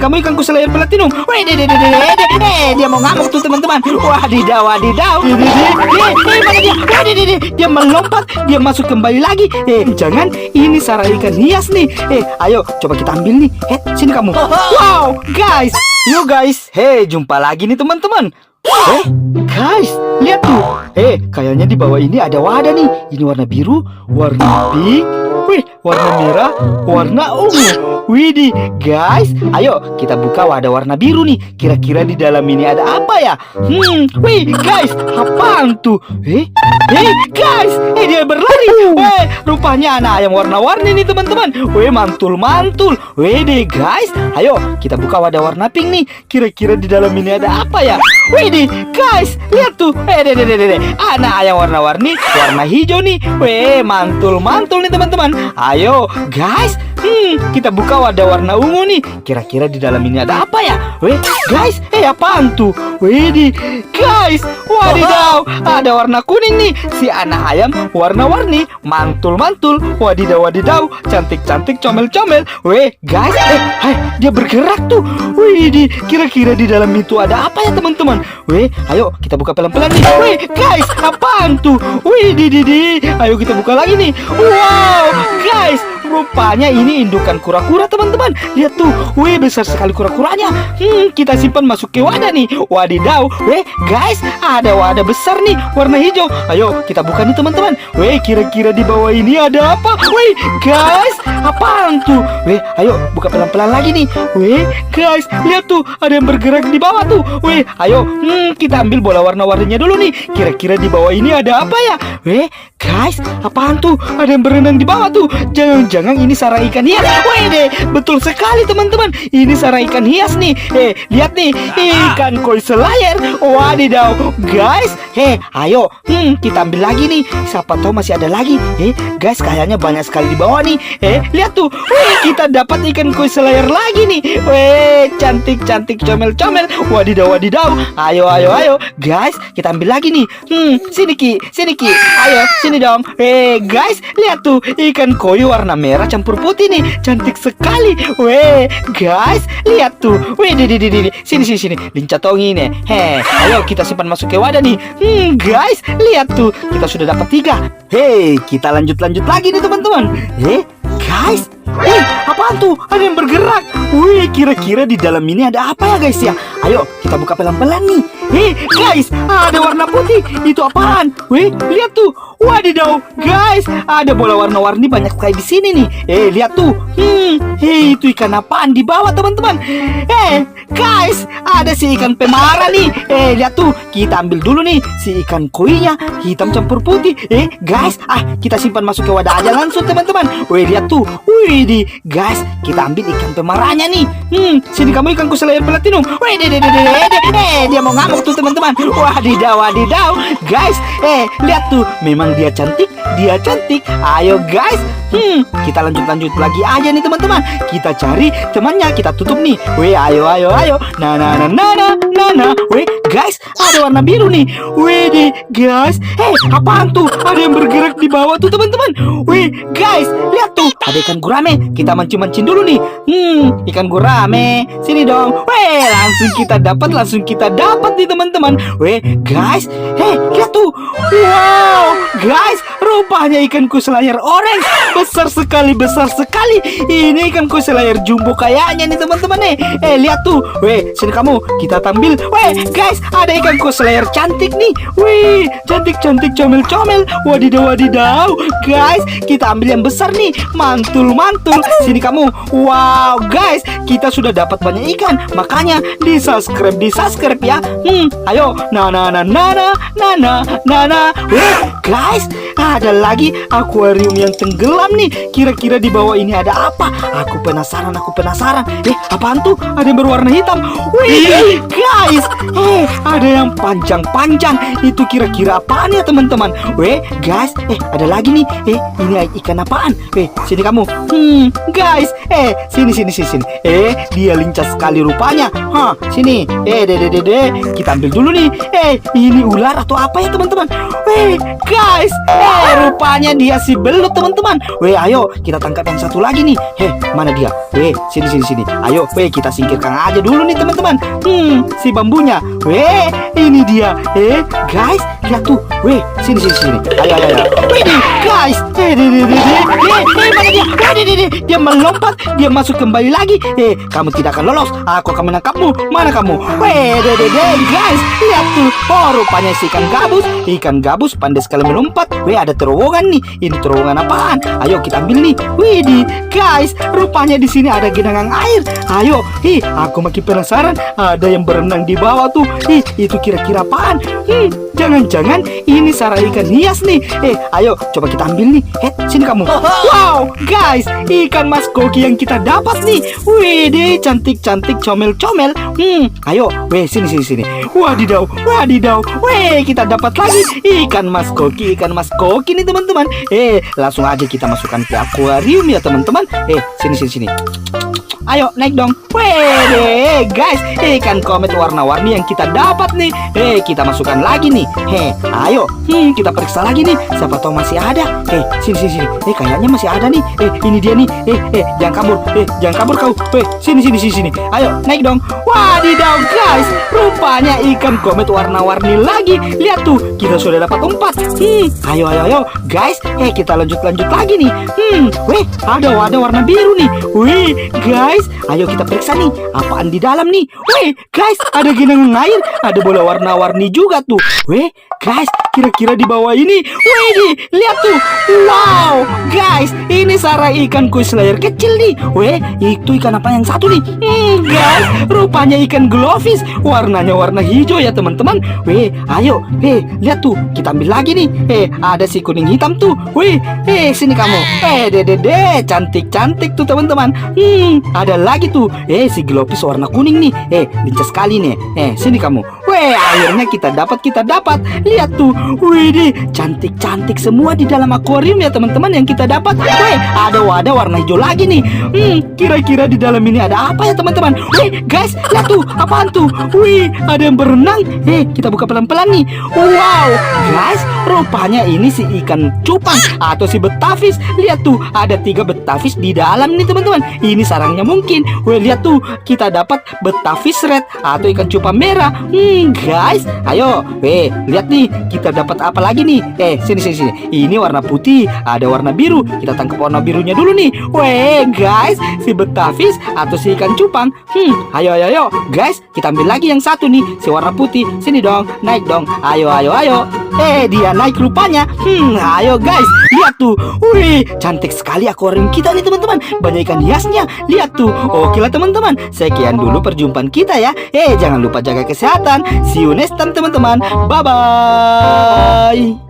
kamu ikanku selayar platinum. Weh, dia mau ngamuk tuh teman-teman. Wadidaw, wadidaw. Mana dia? Dia melompat, dia masuk kembali lagi. Jangan, ini sarang ikan hias nih. Ayo, coba kita ambil nih. Sini kamu. Wow, guys. Yuk guys. Jumpa lagi nih teman-teman. Guys, lihat tuh. Kayaknya di bawah ini ada wadah nih. Ini warna biru, warna pink, warna merah, warna ungu. Widih, guys, ayo kita buka wadah warna biru nih. Kira-kira di dalam ini ada apa ya? Guys, apaan tuh? Guys, dia berlari. Rupanya anak ayam warna-warni nih teman-teman. Mantul-mantul. Deh guys, ayo kita buka wadah warna pink nih. Kira-kira di dalam ini ada apa ya? Widih, guys, lihat tuh. Anak ayam warna-warni, warna hijau nih. Mantul-mantul nih teman-teman. Ayo, guys, kita buka wadah warna ungu nih. Kira-kira di dalam ini ada apa ya? Guys, apaan tuh? Widih, guys, wadidaw, ada warna kuning nih. Si anak ayam warna-warni, mantul-mantul. Wadidaw, wadidaw, cantik-cantik, comel-comel. Guys, dia bergerak tuh. Widih, kira-kira di dalam itu ada apa ya teman-teman? Ayo kita buka pelan-pelan nih. Guys, apaan tuh? Widih, ayo kita buka lagi nih. Wow, guys, rupanya ini indukan kura-kura teman-teman. Lihat tuh, besar sekali kura-kuranya. Kita simpan masuk ke wadah nih. Wadidaw, guys, ada wadah besar nih warna hijau. Ayo kita buka nih teman-teman. Kira-kira di bawah ini ada apa? Guys, apaan tuh? Ayo buka pelan-pelan lagi nih. Guys, lihat tuh, ada yang bergerak di bawah tuh. Ayo, kita ambil bola warna-warninya dulu nih. Kira-kira di bawah ini ada apa ya? Guys, apaan tuh? Ada yang berenang di bawah tuh. Jangan-jangan ini sarang ikan hias. Betul sekali teman-teman. Ini sarang ikan hias nih. Lihat nih, ikan koi selayar. Wadidaw, guys. Ayo, kita ambil lagi nih. Siapa tahu masih ada lagi. Guys, kayaknya banyak sekali di bawah nih. Lihat tuh. Kita dapat ikan koi selayar lagi nih. Cantik-cantik, comel-comel. Wadidaw, wadidaw. Ayo. Guys, kita ambil lagi nih. Sini Ki. Ayo, sini dong. Guys, lihat tuh, ikan koi warna merah campur putih nih. Cantik sekali. Guys, lihat tuh. Sini. Lincatongi nih. Ayo kita simpan masuk ke wadah nih. Guys, lihat tuh, kita sudah dapat 3. Kita lanjut lagi nih teman-teman. Guys, apaan tuh? Ada yang bergerak. Kira-kira di dalam ini ada apa ya guys ya? Ayo kita buka pelan-pelan nih. Guys, ada warna putih. Itu apaan? Lihat tuh. Wadidaw, guys, ada bola warna-warni banyak sekali di sini nih. Lihat tuh. Itu ikan apaan di bawah teman-teman? Guys, ada si ikan pemara nih. Lihat tuh, kita ambil dulu nih si ikan koinya, hitam campur putih. Guys, kita simpan masuk ke wadah aja langsung teman-teman. Lihat tuh. Guys, kita ambil ikan pemaranya nih. Sini kamu ikanku selayar platinum. Dia mau ngamuk tuh teman-teman. Wadidaw, wadidaw. Guys, lihat tuh, memang dia cantik. Ayo guys, kita lanjut lagi aja nih teman-teman. Kita cari temannya, kita tutup nih. Ayo. Nah. Guys, ada warna biru nih. Guys, apaan tuh? Ada yang bergerak di bawah tuh teman-teman. Guys, lihat tuh, ada ikan gurame. Kita mancing dulu nih. Ikan gurame, sini dong. Langsung kita dapat nih teman-teman. Guys, lihat tuh. Wow, guys, rupanya ikanku selayar orange. Besar sekali. Ini ikanku selayar jumbo kayaknya nih teman-teman nih. Lihat tuh. Sini kamu, kita tampil. Guys, ada ikanku selayar cantik nih. Cantik, comel-comel. Wadidaw. Guys, kita ambil yang besar nih. Mantul. Sini kamu. Wow, guys, kita sudah dapat banyak ikan. Makanya di subscribe ya. Ayo. Nah. Guys, ada lagi akuarium yang tenggelam nih. Kira-kira di bawah ini ada apa? Aku penasaran. Apaan tuh? Ada yang berwarna hitam. Guys, ada yang panjang. Itu kira-kira apaan ya teman-teman? Guys, ada lagi nih. Ini ikan apaan? Sini kamu. Guys, sini. Dia lincah sekali rupanya. Sini. Kita ambil dulu nih. Ini ular atau apa ya teman-teman? Guys, Rupanya dia si belut teman-teman. Ayo kita tangkap yang satu lagi nih. Mana dia? Sini. Ayo, kita singkirkan aja dulu nih teman-teman. Si bambunya. Ini dia. Guys, lihat tuh. Sini. Ayo. Ini guys. Mana dia? Dia melompat. Dia masuk kembali lagi. Kamu tidak akan lolos. Aku akan menangkapmu. Mana kamu? Guys, lihat tuh. Rupanya si ikan gabus pandai sekali melompat. Ada terowongan nih. Ini terowongan apaan? Ayo kita ambil nih. Widih, guys, rupanya di sini ada genangan air. Ayo, aku makin penasaran. Ada yang berenang di bawah tuh. Itu kira-kira apaan? Jangan-jangan ini sarang ikan hias nih. Ayo coba kita ambil nih. Sini kamu. Wow, guys, ikan mas koki yang kita dapat nih. Widih, cantik-cantik, comel-comel. Ayo, sini. Wadidaw. Kita dapat lagi ikan mas koki nih teman-teman. Langsung aja kita masukkan ke akuarium ya teman-teman. Sini. Ayo naik dong. Guys, ikan komet warna-warni yang kita dapat nih. Kita masukkan lagi nih. Ayo, kita periksa lagi nih. Siapa tahu masih ada. Sini. Kayaknya masih ada nih. Ini dia nih. Jangan kabur kau. Sini. Ayo naik dong. Wadidaw guys, rupanya ikan komet warna-warni lagi. Lihat tuh, kita sudah dapat 4. Ayo guys, kita lanjut lagi nih. Ada warna biru nih. Guys, ayo kita periksa nih. Apaan di dalam nih? Guys, ada genangan air. Ada bola warna-warni juga tuh. Guys, kira-kira di bawah ini. Lihat tuh. Wow, guys, ini sarang ikan kuis layar kecil nih. Itu ikan apa yang satu nih? Guys, rupanya ikan glowfish. Warnanya warna hijau ya teman-teman. Ayo, lihat tuh. Kita ambil lagi nih. Ada si kuning hitam tuh. Sini kamu. Cantik-cantik tuh teman-teman. Ada lagi tuh. Si glowfish warna kuning nih. Lincah sekali nih. Sini kamu. Akhirnya kita dapat. Lihat tuh. Cantik-cantik semua di dalam akuarium ya teman-teman yang kita dapat. Ada wadah warna hijau lagi nih. Kira-kira di dalam ini ada apa ya teman-teman? Guys, lihat tuh. Apaan tuh? Ada yang berenang. Kita buka pelan-pelan nih. Wow, guys, rupanya ini si ikan cupang atau si betafish. Lihat tuh, ada 3 betafish di dalam nih teman-teman. Ini sarangnya mungkin. Lihat tuh, kita dapat betafish red atau ikan cupang merah. Guys, ayo. Lihat nih, kita dapat apa lagi nih? Sini. Ini warna putih, ada warna biru. Kita tangkap warna birunya dulu nih. Guys, si betafish atau si ikan cupang. Ayo. Guys, kita ambil lagi yang satu nih, si warna putih. Sini dong, naik dong. Ayo. Dia naik rupanya. Ayo guys, lihat tuh. Cantik sekali akuarium kita nih teman-teman. Banyak ikan hiasnya. Lihat tuh. Oke lah teman-teman, sekian dulu perjumpaan kita ya. Jangan lupa jaga kesehatan. See you next time teman-teman. Bye-bye.